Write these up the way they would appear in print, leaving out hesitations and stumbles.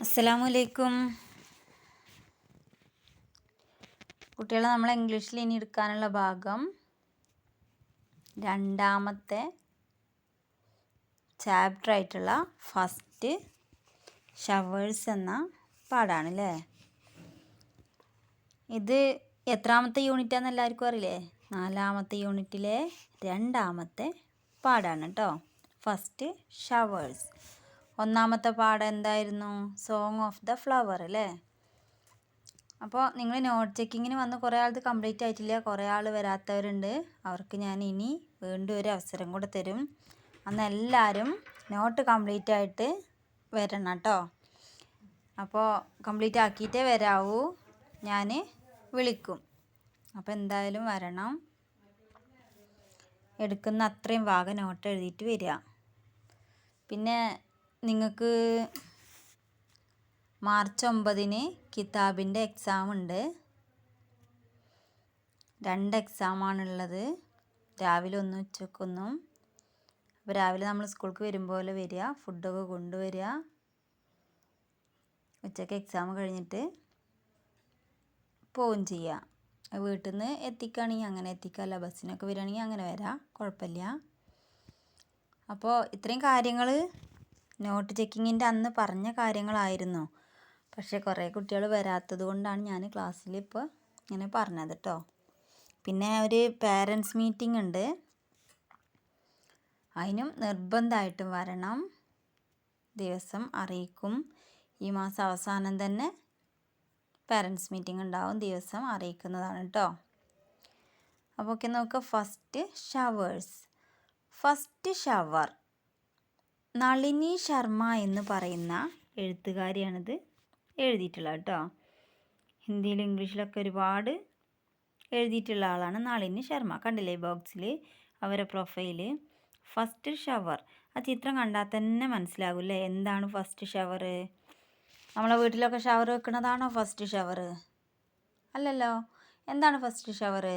അസ്സലാമലൈക്കും. കുട്ടികളെ നമ്മൾ ഇംഗ്ലീഷിൽ ഇനി എടുക്കാനുള്ള ഭാഗം രണ്ടാമത്തെ ചാപ്റ്റർ ആയിട്ടുള്ള ഫസ്റ്റ് ഷവേഴ്സ് എന്ന പാഠമാണ് അല്ലേ. ഇത് എത്രാമത്തെ യൂണിറ്റാന്ന് എല്ലാവർക്കും അറിയില്ലേ? 4ാമത്തെ യൂണിറ്റിലെ രണ്ടാമത്തെ പാഠമാണ് കേട്ടോ. First showers. ഒന്നാമത്തെ പാഠം എന്തായിരുന്നു? സോങ് ഓഫ് ദ ഫ്ലവർ അല്ലേ. അപ്പോൾ നിങ്ങൾ നോട്ട് ചെക്കിങ്ങിന് വന്ന് കുറേ ആളത് കംപ്ലീറ്റ് ആയിട്ടില്ല, കുറേ ആൾ വരാത്തവരുണ്ട്. അവർക്ക് ഞാൻ ഇനി വീണ്ടും ഒരു അവസരം കൂടെ തരും. അന്ന് എല്ലാവരും നോട്ട് കംപ്ലീറ്റ് ആയിട്ട് വരണം കേട്ടോ. അപ്പോൾ കംപ്ലീറ്റ് ആക്കിയിട്ടേ വരാവൂ, ഞാൻ വിളിക്കും. അപ്പോൾ എന്തായാലും വരണം. എടുക്കുന്ന അത്രയും ഭാഗം നോട്ട് എഴുതിയിട്ട് വരിക. പിന്നെ നിങ്ങൾക്ക് മാർച്ച് 9-ന് കിതാബിൻ്റെ എക്സാം ഉണ്ട്. 2 എക്സാമാണുള്ളത്, രാവിലെ ഒന്നും ഉച്ചക്കൊന്നും. അപ്പോൾ രാവിലെ നമ്മൾ സ്കൂൾക്ക് വരുമ്പോൾ വരിക, ഫുഡൊക്കെ കൊണ്ടുവരിക. ഉച്ചയ്ക്ക് എക്സാം കഴിഞ്ഞിട്ട് പോവുകയും ചെയ്യുക. വീട്ടിൽ നിന്ന് എത്തിക്കുകയാണെങ്കിൽ അങ്ങനെ എത്തിക്കാമല്ല, ബസ്സിനൊക്കെ വരികയാണെങ്കിൽ അങ്ങനെ വരാം, കുഴപ്പമില്ല. അപ്പോൾ ഇത്രയും കാര്യങ്ങൾ നോട്ട് ചെക്കിങ്ങിൻ്റെ അന്ന് പറഞ്ഞ കാര്യങ്ങളായിരുന്നു. പക്ഷേ കുറേ കുട്ടികൾ വരാത്തത് കൊണ്ടാണ് ഞാൻ ക്ലാസ്സിൽ ഇപ്പോൾ ഇങ്ങനെ പറഞ്ഞത് കേട്ടോ. പിന്നെ ഒരു പേരൻസ് മീറ്റിംഗ് ഉണ്ട്, അതിനും നിർബന്ധമായിട്ടും വരണം. ദിവസം അറിയിക്കും. ഈ മാസം അവസാനം തന്നെ പേരൻസ് മീറ്റിംഗ് ഉണ്ടാവും, ദിവസം അറിയിക്കുന്നതാണ് കേട്ടോ. അപ്പോൾ ഓക്കെ, നോക്കുക. First showers. First shower Nalini Sharma എന്ന് പറയുന്ന എഴുത്തുകാരിയാണിത് എഴുതിയിട്ടുള്ളത് കേട്ടോ. ഹിന്ദിയിലും ഇംഗ്ലീഷിലൊക്കെ ഒരുപാട് എഴുതിയിട്ടുള്ള ആളാണ് നളിനി ശർമ്മ. കണ്ടില്ലേ ബോക്സിൽ അവരെ പ്രൊഫൈല്. ഫസ്റ്റ് ഷവർ, ആ ചിത്രം കണ്ടാൽ തന്നെ മനസ്സിലാകില്ലേ എന്താണ് ഫസ്റ്റ് ഷവർ. നമ്മളെ വീട്ടിലൊക്കെ ഷവർ വെക്കുന്നതാണോ ഫസ്റ്റ് ഷവർ? അല്ലല്ലോ. എന്താണ് ഫസ്റ്റ് ഷവർ?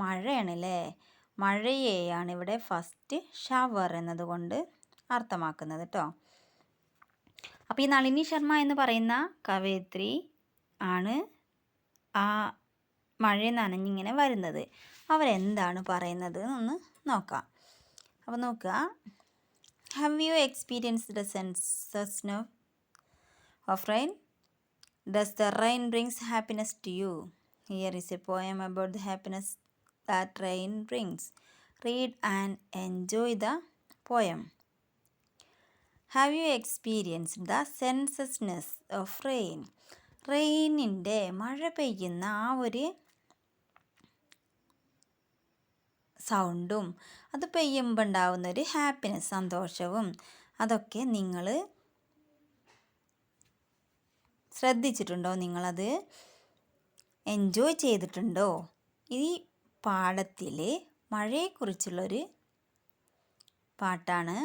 മഴയാണല്ലേ. മഴയെയാണ് ഇവിടെ ഫസ്റ്റ് ഷവർ എന്നതുകൊണ്ട് അർത്ഥമാക്കുന്നത് കേട്ടോ. അപ്പോൾ ഈ നളിനി ശർമ്മ എന്ന് പറയുന്ന കവയിത്രി ആണ് ആ മഴ നനഞ്ഞിങ്ങനെ വരുന്നത്. അവരെന്താണ് പറയുന്നത് എന്ന് നോക്കാം. അപ്പോൾ നോക്കുക. Have you experienced the sensation of rain? Does the rain brings happiness to you? Here is a poem about the happiness that rain brings. Read and enjoy the poem. Have you experienced the sensuousness of rain? റെയിനിൻ്റെ, മഴ പെയ്യുന്ന ആ ഒരു സൗണ്ടും അത് പെയ്യുമ്പോൾ ഉണ്ടാവുന്ന ഒരു ഹാപ്പിനെസ്, സന്തോഷവും, അതൊക്കെ നിങ്ങൾ ശ്രദ്ധിച്ചിട്ടുണ്ടോ? നിങ്ങളത് എൻജോയ് ചെയ്തിട്ടുണ്ടോ? ഈ പാഠത്തിൽ മഴയെക്കുറിച്ചുള്ളൊരു പാട്ടാണ്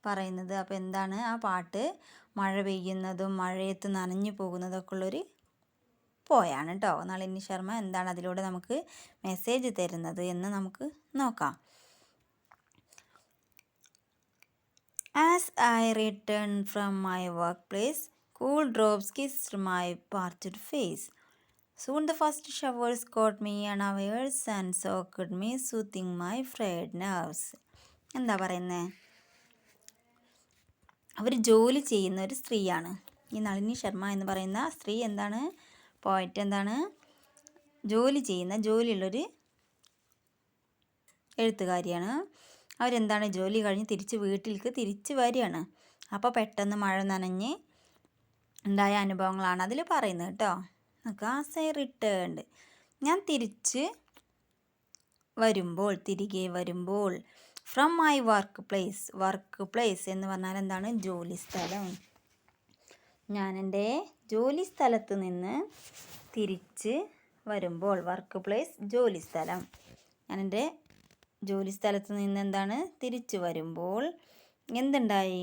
പറയുന്നത്. അപ്പോൾ എന്താണ് ആ പാട്ട്? മഴ പെയ്യുന്നതും മഴയത്ത് നനഞ്ഞു പോകുന്നതൊക്കെ ഉള്ളൊരു പോയാണ് കേട്ടോ. നളിനി ശർമ്മ എന്താണ് അതിലൂടെ നമുക്ക് മെസ്സേജ് തരുന്നത് എന്ന് നമുക്ക് നോക്കാം. As I return from my work place, cool drops kissed my parched face. Soon the first showers caught me unawares and soaked me, soothing my fried nerves. എന്താ പറയുന്നത്? അവർ ജോലി ചെയ്യുന്ന ഒരു സ്ത്രീയാണ് ഈ നളിനി ശർമ്മ എന്ന് പറയുന്ന സ്ത്രീ. എന്താണ്? പോയറ്റ്. എന്താണ്? ജോലി ചെയ്യുന്ന, ജോലിയുള്ളൊരു എഴുത്തുകാരിയാണ്. അവരെന്താണ്, ജോലി കഴിഞ്ഞ് വീട്ടിലേക്ക് തിരിച്ച് വരികയാണ്. അപ്പോൾ പെട്ടെന്ന് മഴ നനഞ്ഞ് ഉണ്ടായ അനുഭവങ്ങളാണ് അതിൽ പറയുന്നത് കേട്ടോ. നമുക്ക് ആസ് ഐ റിട്ടേൺഡ്, ഞാൻ തിരികെ വരുമ്പോൾ. ഫ്രം മൈ വർക്ക് പ്ലേസ് എന്ന് പറഞ്ഞാൽ എന്താണ്? ജോലി സ്ഥലം. ഞാൻ എൻ്റെ ജോലി സ്ഥലത്ത് നിന്ന് തിരിച്ച് വരുമ്പോൾ, വർക്ക് പ്ലേസ് ജോലി സ്ഥലം. ഞാൻ എൻ്റെ ജോലി സ്ഥലത്ത് നിന്ന് എന്താണ്? തിരിച്ചു വരുമ്പോൾ എന്തുണ്ടായി?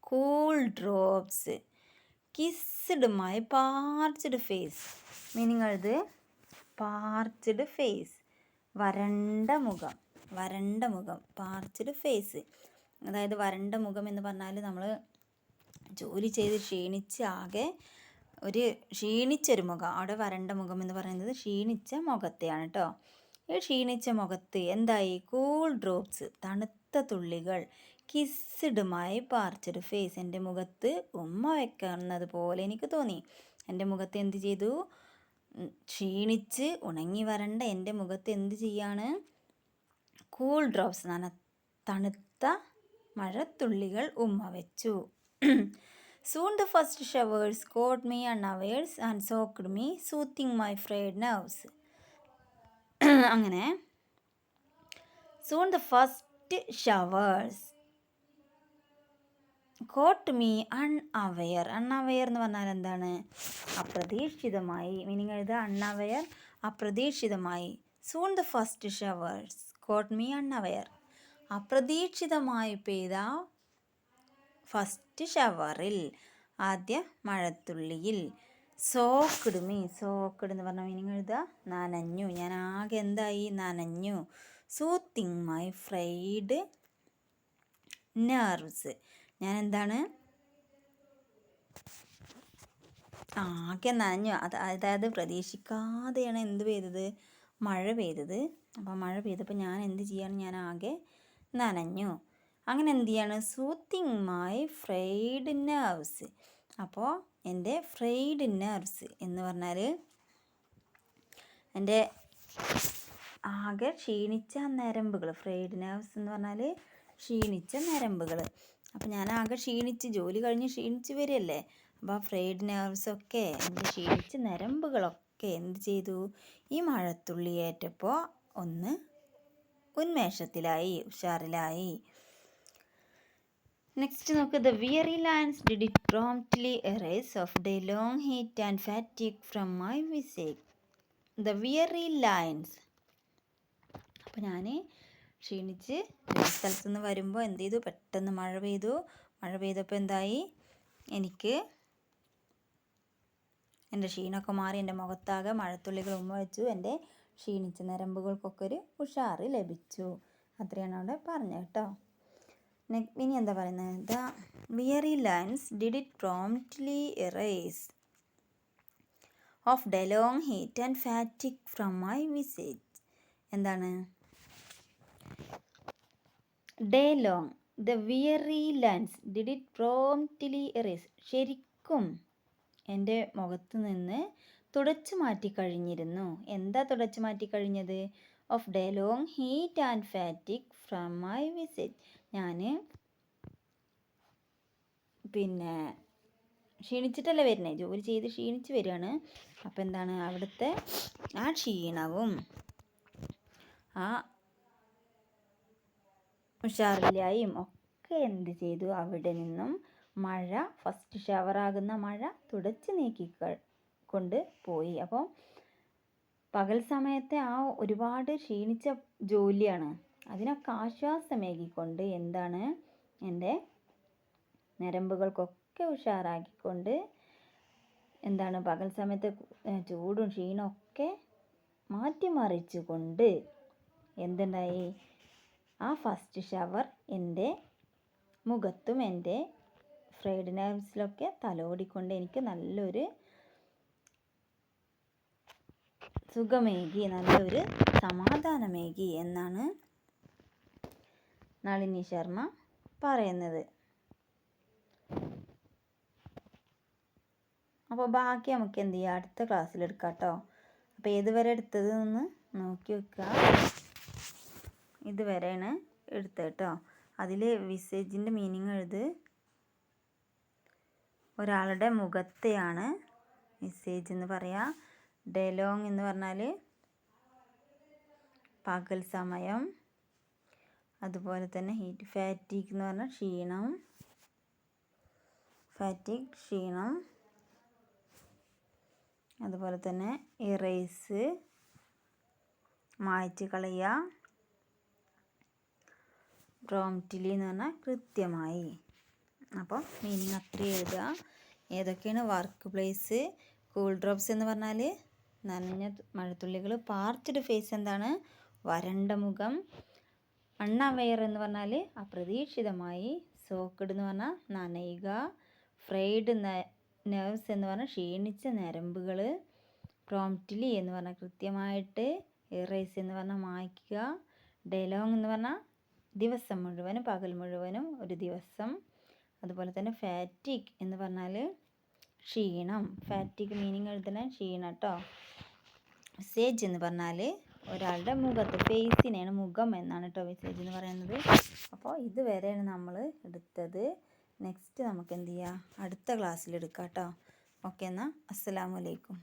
Cool drops kissed my parched face. Meaning അത് പാർച്ച്ഡ് ഫേസ്, വരണ്ട മുഖം. പാർച്ച്ഡ് ഫേസ്, അതായത് വരണ്ട മുഖം എന്ന് പറഞ്ഞാൽ നമ്മൾ ജോലി ചെയ്ത് ക്ഷീണിച്ച് ആകെ ഒരു ക്ഷീണിച്ചൊരു മുഖം. അവിടെ വരണ്ട മുഖം എന്ന് പറയുന്നത് ക്ഷീണിച്ച മുഖത്തെയാണ് കേട്ടോ. ഈ ക്ഷീണിച്ച മുഖത്ത് എന്തായി? കൂൾ ഡ്രോപ്സ്, തണുത്ത തുള്ളികൾ, കിസ്ഡുമായി പാർച്ചഡ് ഫേസ്, എൻ്റെ മുഖത്ത് ഉമ്മ വെക്കുന്നത് പോലെ എനിക്ക് തോന്നി. എൻ്റെ മുഖത്ത് എന്ത് ചെയ്തു? ക്ഷീണിച്ച് ഉണങ്ങി വരണ്ട എൻ്റെ മുഖത്ത് എന്ത് ചെയ്യാണ്? കൂൾ ഡ്രോപ്സ്, തണുത്ത മഴത്തുള്ളികൾ ഉമ്മ വെച്ചു. Soon the first showers caught me unawares and soaked me, soothing my frayed nerves. അങ്ങനെ soon the first showers caught me unaware. Unaware എന്ന് പറഞ്ഞാൽ എന്താണ്? അപ്രതീക്ഷിതമായി. മീനിങ് എഴുതുക, unaware, അപ്രതീക്ഷിതമായി. soon the first showers caught me unaware. അപ്രതീക്ഷിതമായി പെയ്ത first ഷവറിൽ, ആദ്യ മഴത്തുള്ളിയിൽ. സോക്ക്ഡ് മീ, സോക്ക്ഡ് എന്ന് പറഞ്ഞ മീനിങ് എഴുതുക, നനഞ്ഞു. ഞാൻ ആകെ എന്തായി? നനഞ്ഞു. സൂത്തിങ് മൈ ഫ്രൈഡ് നെർവ്സ്, ഞാൻ എന്താണ്? ആകെ നനഞ്ഞു. അതായത് പ്രതീക്ഷിക്കാതെയാണ് എന്ത് പെയ്തത്? മഴ പെയ്തത്. അപ്പോൾ മഴ പെയ്തപ്പോൾ ഞാൻ എന്ത് ചെയ്യാണ്? ഞാൻ ആകെ നനഞ്ഞു. അങ്ങനെ എന്ത് ചെയ്യാണ്? Soothing my fried nerves. അപ്പോൾ എൻ്റെ ഫ്രൈഡ് നെർവ്സ് എന്ന് പറഞ്ഞാൽ എൻ്റെ ആകെ ക്ഷീണിച്ച നരമ്പുകൾ. ഫ്രൈഡ് നെർവ്സ് എന്ന് പറഞ്ഞാൽ ക്ഷീണിച്ച നരമ്പുകൾ. അപ്പോൾ ഞാൻ ആകെ ക്ഷീണിച്ച്, ജോലി കഴിഞ്ഞ് ക്ഷീണിച്ച് വരികയല്ലേ. അപ്പോൾ ആ ഫ്രൈഡ് നെർവ്സൊക്കെ, എൻ്റെ ക്ഷീണിച്ച നരമ്പുകളൊക്കെ എന്ത് ചെയ്തു? ഈ മഴത്തുള്ളി ഏറ്റപ്പോൾ ഒന്ന് ഉന്മേഷത്തിലായി, ഉഷാറിലായി. നെക്സ്റ്റ് നോക്ക്. The weary lines did it promptly erase of day long heat and fatigue from my visage. The weary lines. അപ്പോൾ ഞാൻ ക്ഷീണിച്ച് സ്ഥലത്തു നിന്ന് വരുമ്പോൾ എന്ത് ചെയ്തു? പെട്ടെന്ന് മഴ പെയ്തു. മഴ പെയ്തപ്പോൾ എന്തായി? എനിക്ക് എൻ്റെ ക്ഷീണമൊക്കെ മാറി. എൻ്റെ മുഖത്താകെ മഴത്തുള്ളികൾ ഉമ്മ വെച്ചു. എൻ്റെ ക്ഷീണിച്ച നരമ്പുകൾക്കൊക്കെ ഒരു ഉഷാറ് ലഭിച്ചു. അത്രയാണ് അവിടെ പറഞ്ഞത് കേട്ടോ. ഇനി എന്താ പറയുന്നത്? The weary lines did it promptly erase of day long heat and fatigue from my visage. എന്താണ്? Day long, the weary lines did it promptly erase, ശരിക്കും എൻ്റെ മുഖത്ത് നിന്ന് തുടച്ചു മാറ്റിക്കഴിഞ്ഞിരുന്നു. എന്താ തുടച്ചു മാറ്റിക്കഴിഞ്ഞത്? Of day long heat and fatigue from my visage. ഞാൻ പിന്നെ ക്ഷീണിച്ചിട്ടല്ലേ വരുന്നത്, ജോലി ചെയ്ത് ക്ഷീണിച്ച് വരികയാണ്. അപ്പോൾ എന്താണ്? അവിടുത്തെ ആ ക്ഷീണവും ആ ഉഷാറില്ലായും ഒക്കെ എന്ത് ചെയ്തു? അവിടെ നിന്നും മഴ, ഫസ്റ്റ് ഷവറാകുന്ന മഴ തുടച്ച് നീക്കിക്കൊണ്ട് പോയി. അപ്പോൾ പകൽ സമയത്തെ ആ ഒരുപാട് ക്ഷീണിച്ച ജോലിയാണ്, അതിനൊക്കെ ആശ്വാസമേകിക്കൊണ്ട് എന്താണ്? എൻ്റെ നരമ്പുകൾക്കൊക്കെ ഉഷാറാക്കിക്കൊണ്ട് എന്താണ്? പകൽ സമയത്തെ ചൂടും ക്ഷീണമൊക്കെ മാറ്റിമറിച്ചുകൊണ്ട് എന്തുണ്ടായി? ആ ഫസ്റ്റ് ഷവർ എൻ്റെ മുഖത്തും എൻ്റെ ഫ്രൈഡ് നെർവ്സിലൊക്കെ തലോടിക്കൊണ്ട് എനിക്ക് നല്ലൊരു സുഖമേകി, നല്ലൊരു സമാധാനമേകി എന്നാണ് നളിനി ശർമ്മ പറയുന്നത്. അപ്പോൾ ബാക്കി നമുക്ക് എന്ത് ചെയ്യാം? അടുത്ത ക്ലാസ്സിൽ എടുക്കാം കേട്ടോ. അപ്പോൾ ഏതുവരെ എടുത്തത് എന്ന് നോക്കി വെക്കുക. ഇതുവരെയാണ് എടുത്തത് കേട്ടോ. അതിൽ വിസേജിൻ്റെ മീനിങ് എഴുത്. ഒരാളുടെ മുഖത്തെയാണ് വിസേജ് എന്ന് പറയുക. ഡേ ലോങ് എന്ന് പറഞ്ഞാൽ പകൽ സമയം. അതുപോലെ തന്നെ ഹീറ്റ്. ഫാറ്റിക് എന്ന് പറഞ്ഞാൽ ക്ഷീണം. ഫാറ്റിക്, ക്ഷീണം. അതുപോലെ തന്നെ ഇറേസ്, മായ്ച്ച് കളയുക. പ്രോംപ്റ്റ്ലി എന്ന് പറഞ്ഞാൽ കൃത്യമായി. അപ്പോൾ മീനിങ് അത്ര എഴുതുക. ഏതൊക്കെയാണ്? വർക്ക് പ്ലേസ്, കൂൾ ഡ്രോപ്സ് എന്ന് പറഞ്ഞാൽ നനഞ്ഞ മഴത്തുള്ളികൾ. പാർച്ച്ഡ് ഫേസ് എന്താണ്? വരണ്ട മുഖം. അൺഅവെയർ എന്ന് പറഞ്ഞാൽ അപ്രതീക്ഷിതമായി. സോക്ക്ഡ് എന്ന് പറഞ്ഞാൽ നനയുക. ഫ്രൈഡ് നെർവ്സ് എന്ന് പറഞ്ഞാൽ ക്ഷീണിച്ച ഞരമ്പുകൾ. പ്രോംപ്റ്റ്ലി എന്ന് പറഞ്ഞാൽ കൃത്യമായിട്ട്. എറേസ് എന്ന് പറഞ്ഞാൽ മായ്ക്കുക. ഡെലോങ് എന്ന് പറഞ്ഞാൽ ദിവസം മുഴുവനും, പകൽ മുഴുവനും, ഒരു ദിവസം. അതുപോലെ തന്നെ ഫാറ്റിക് എന്ന് പറഞ്ഞാൽ ക്ഷീണം. ഫാറ്റിക് മീനിങ് എഴുതണ ക്ഷീണം കേട്ടോ. വിസേജ് എന്ന് പറഞ്ഞാൽ ഒരാളുടെ മുഖത്ത്, ഫേസിനെയാണ് മുഖം എന്നാണ് കേട്ടോ വിസേജ് എന്ന് പറയുന്നത്. അപ്പോൾ ഇതുവരെയാണ് നമ്മൾ എടുത്തത്. നെക്സ്റ്റ് നമുക്ക് എന്ത് ചെയ്യാം, അടുത്ത ക്ലാസ്സിൽ എടുക്കാം കേട്ടോ. ഓക്കെ, എന്നാൽ അസ്സലാമു അലൈക്കും.